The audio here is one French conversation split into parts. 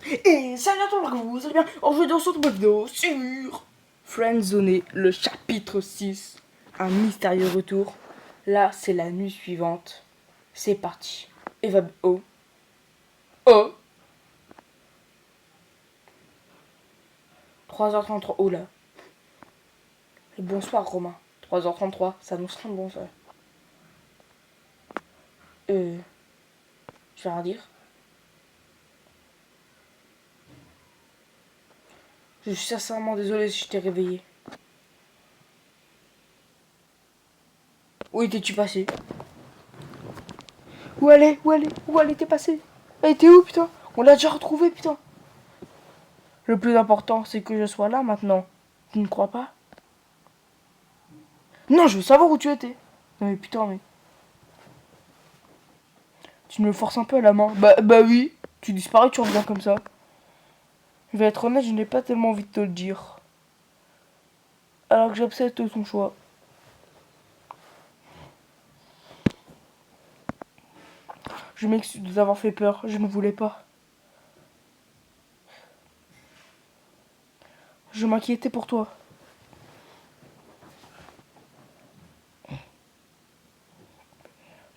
Et salut à tous, vous allez bien? Aujourd'hui on se retrouve vidéo sur Friendzone, le chapitre 6, un mystérieux retour. Là c'est la nuit suivante. C'est parti. Eva... Oh. Oh. 3h33. Oh là. Et bonsoir Romain. 3h33, ça annonce rien de bon ça. Je vais rien dire. Je suis sincèrement désolé si je t'ai réveillé. Où étais-tu passé? Où elle est? Où elle est? Où elle était passée? Elle était où putain? On l'a déjà retrouvée putain. Le plus important c'est que je sois là maintenant. Tu ne crois pas? Non, je veux savoir où tu étais. Non mais putain mais... Tu me le forces un peu à la main. Bah oui. Tu disparais, tu reviens comme ça. Je vais être honnête, je n'ai pas tellement envie de te le dire. Alors que j'accepte ton choix. Je m'excuse de t'avoir fait peur, je ne voulais pas. Je m'inquiétais pour toi.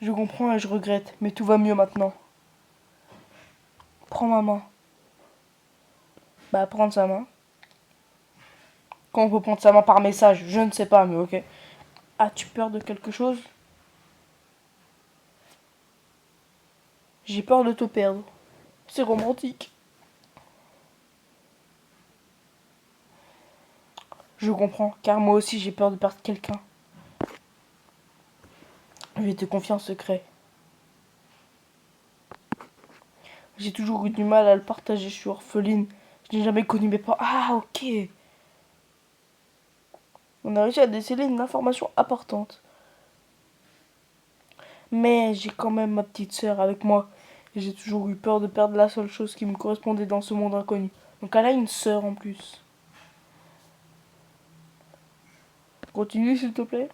Je comprends et je regrette, mais tout va mieux maintenant. Prends ma main. Bah, prendre sa main. Quand on peut prendre sa main par message, je ne sais pas, mais ok. As-tu peur de quelque chose? J'ai peur de te perdre. C'est romantique. Je comprends, car moi aussi j'ai peur de perdre quelqu'un. Je vais te confier un secret. J'ai toujours eu du mal à le partager, je suis orpheline. Je n'ai jamais connu mes parents. Ah, ok. On a réussi à déceler une information importante. Mais j'ai quand même ma petite sœur avec moi. Et j'ai toujours eu peur de perdre la seule chose qui me correspondait dans ce monde inconnu. Donc elle a une sœur en plus. Continue s'il te plaît.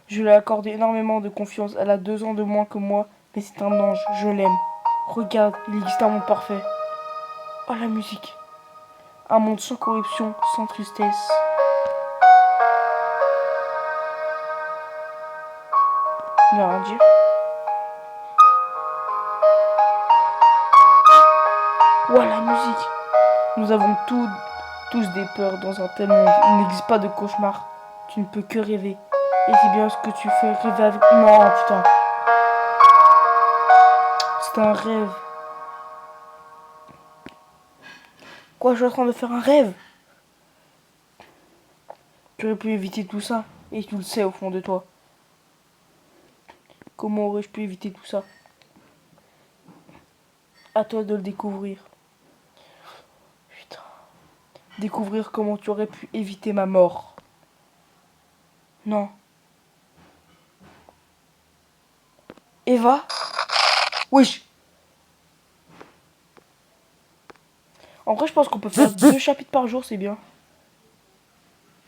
Je lui ai accordé énormément de confiance. Elle a 2 ans de moins que moi. Mais c'est un ange, je l'aime. Regarde, il existe un monde parfait. Oh la musique. Un monde sans corruption, sans tristesse. Ne rien dire. Oh la musique. Nous avons tous des peurs dans un tel monde. Il n'existe pas de cauchemar. Tu ne peux que rêver. Et c'est bien ce que tu fais, rêver avec... Non, putain. C'est un rêve. Quoi, je suis en train de faire un rêve? Tu aurais pu éviter tout ça. Et tu le sais au fond de toi. Comment aurais-je pu éviter tout ça? À toi de le découvrir. Putain. Découvrir comment tu aurais pu éviter ma mort. Non. Eva? Wesh. En vrai, je pense qu'on peut faire 2 chapitres par jour, c'est bien.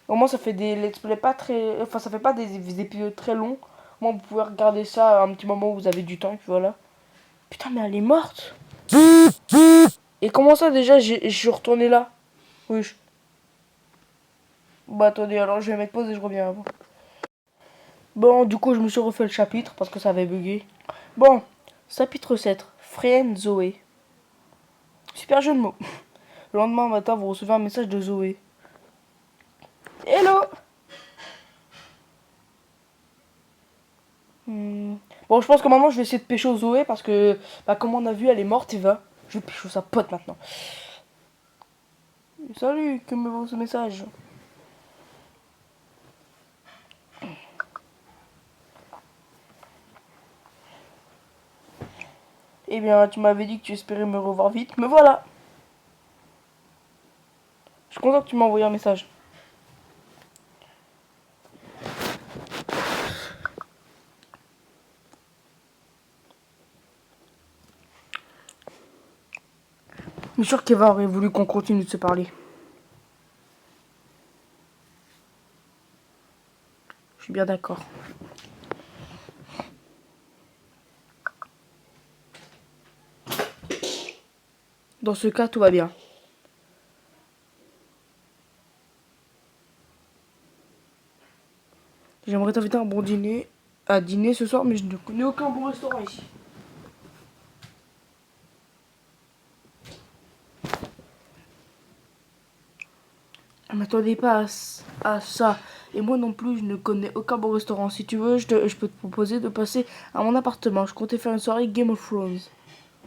Au moins, ça fait des let's play pas très... Enfin, ça fait pas des épisodes très longs. Au moins, vous pouvez regarder ça à un petit moment où vous avez du temps, et puis voilà. Putain, mais elle est morte. Et comment ça, déjà, je suis retourné là? Wesh. Bah, attendez, alors je vais mettre pause et je reviens avant. Bon, du coup, je me suis refait le chapitre parce que ça avait bugué. Bon, chapitre 7. Friend Zoé. Super jeu de mots. Le lendemain matin, vous recevez un message de Zoé. Hello. Bon, je pense que maintenant, je vais essayer de pécho Zoé parce que, bah, comme on a vu, elle est morte, Eva. Je vais pécho sa pote maintenant. Salut, que me vaut ce message? Eh bien, tu m'avais dit que tu espérais me revoir vite. Me voilà. Je suis content que tu m'as envoyé un message. Je suis sûr qu'Eva aurait voulu qu'on continue de se parler. Je suis bien d'accord. Dans ce cas, tout va bien. J'aimerais t'inviter à un bon dîner, à dîner ce soir, mais je ne connais aucun bon restaurant ici. Je m'attendais pas à ça. Et moi non plus, je ne connais aucun bon restaurant. Si tu veux, je peux te proposer de passer à mon appartement. Je comptais faire une soirée Game of Thrones.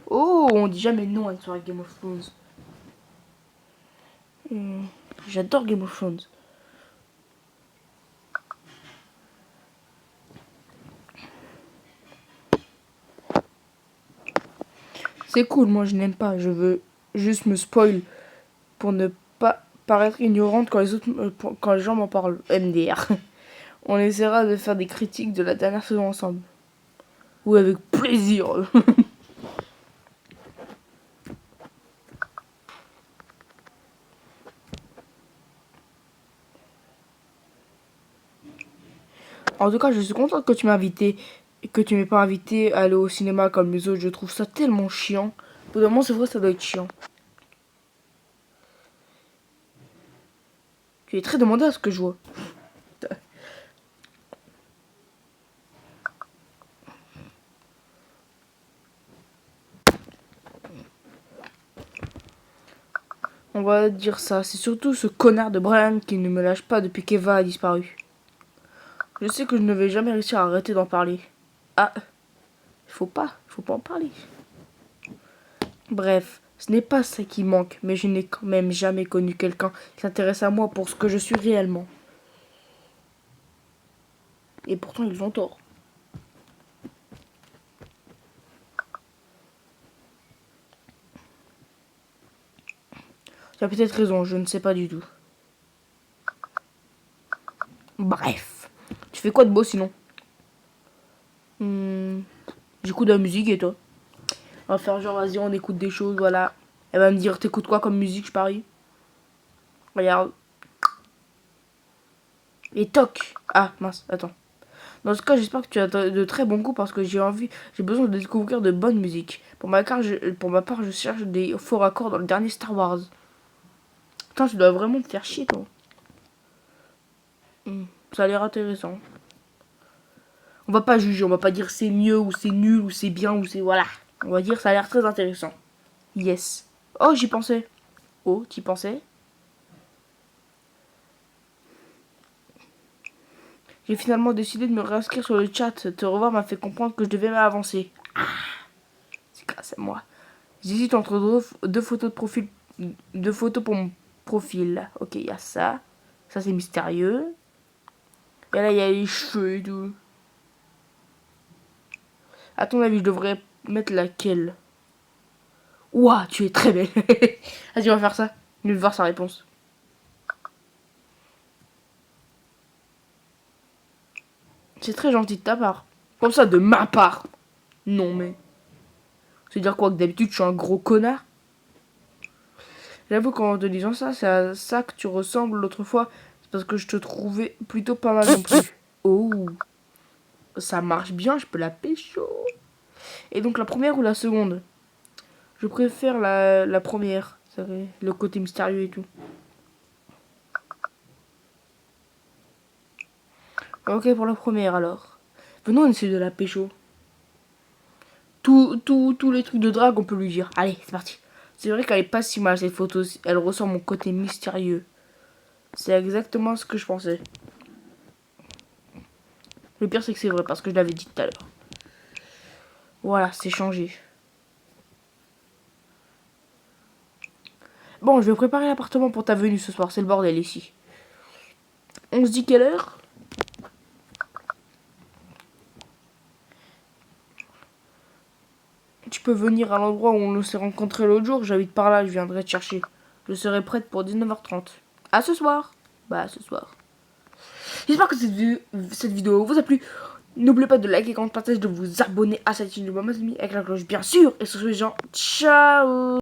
Oh, on dit jamais non à une soirée Game of Thrones. Hmm, J'adore Game of Thrones. C'est cool, moi je n'aime pas. Je veux juste me spoil pour ne pas paraître ignorante quand les gens m'en parlent. MDR. On essaiera de faire des critiques de la dernière saison ensemble. Oui, avec plaisir. En tout cas, je suis contente que tu m'as invité et que tu m'aies pas invité à aller au cinéma comme les autres. Je trouve ça tellement chiant. Au bout d'un moment, c'est vrai, ça doit être chiant. Tu es très demandé à ce que je vois. On va dire ça. C'est surtout ce connard de Brian qui ne me lâche pas depuis qu'Eva a disparu. Je sais que je ne vais jamais réussir à arrêter d'en parler. Ah, faut pas en parler. Bref, ce n'est pas ça qui manque, mais je n'ai quand même jamais connu quelqu'un qui s'intéresse à moi pour ce que je suis réellement. Et pourtant, ils ont tort. Tu as peut-être raison, je ne sais pas du tout. Bref. Tu fais quoi de beau sinon? J'écoute de la musique et toi? On va faire genre, vas-y, on écoute des choses, voilà. Elle va me dire, t'écoutes quoi comme musique, je parie? Regarde. Et toc. Ah, mince, attends. Dans ce cas, j'espère que tu as de très bons goûts parce que j'ai besoin de découvrir de bonnes musiques. Pour ma part, je cherche des faux raccords dans le dernier Star Wars. Putain, tu dois vraiment te faire chier, toi. Ça a l'air intéressant. On va pas juger, on va pas dire c'est mieux ou c'est nul ou c'est bien ou c'est voilà. On va dire ça a l'air très intéressant. Yes. Oh, j'y pensais. Oh, t'y pensais? J'ai finalement décidé de me réinscrire sur le chat. Te revoir m'a fait comprendre que je devais m'avancer. Ah, c'est grâce à moi. J'hésite entre deux photos de profil. Deux photos pour mon profil. Ok, il y a ça. Ça, c'est mystérieux. Et là, il y a les cheveux et tout. À ton avis, je devrais mettre laquelle? Ouah, tu es très belle. Vas-y, on va faire ça. Je vais voir sa réponse. C'est très gentil de ta part. Comme ça, de ma part. Non, mais. C'est dire quoi, que d'habitude, je suis un gros connard? J'avoue qu'en te disant ça, c'est à ça que tu ressembles l'autre fois. C'est parce que je te trouvais plutôt pas mal non plus. Oh, ça marche bien, je peux la pécho. Et donc, la première ou la seconde? Je préfère la première. C'est vrai, le côté mystérieux et tout. Ok, pour la première alors. Venons, on essaie de la pécho. Tous les trucs de drague, on peut lui dire. Allez, c'est parti. C'est vrai qu'elle est pas si mal cette photo. Elle ressent mon côté mystérieux. C'est exactement ce que je pensais. Le pire, c'est que c'est vrai parce que je l'avais dit tout à l'heure. Voilà, c'est changé. Bon, je vais préparer l'appartement pour ta venue ce soir. C'est le bordel ici. On se dit quelle heure? Tu peux venir à l'endroit où on s'est rencontrés l'autre jour. J'habite par là, je viendrai te chercher. Je serai prête pour 19h30. À ce soir. Bah, à ce soir. J'espère que cette vidéo vous a plu. N'oubliez pas de liker, commenter, partager, de vous abonner à cette chaîne de Maman avec la cloche bien sûr. Et sur ce, les gens, ciao.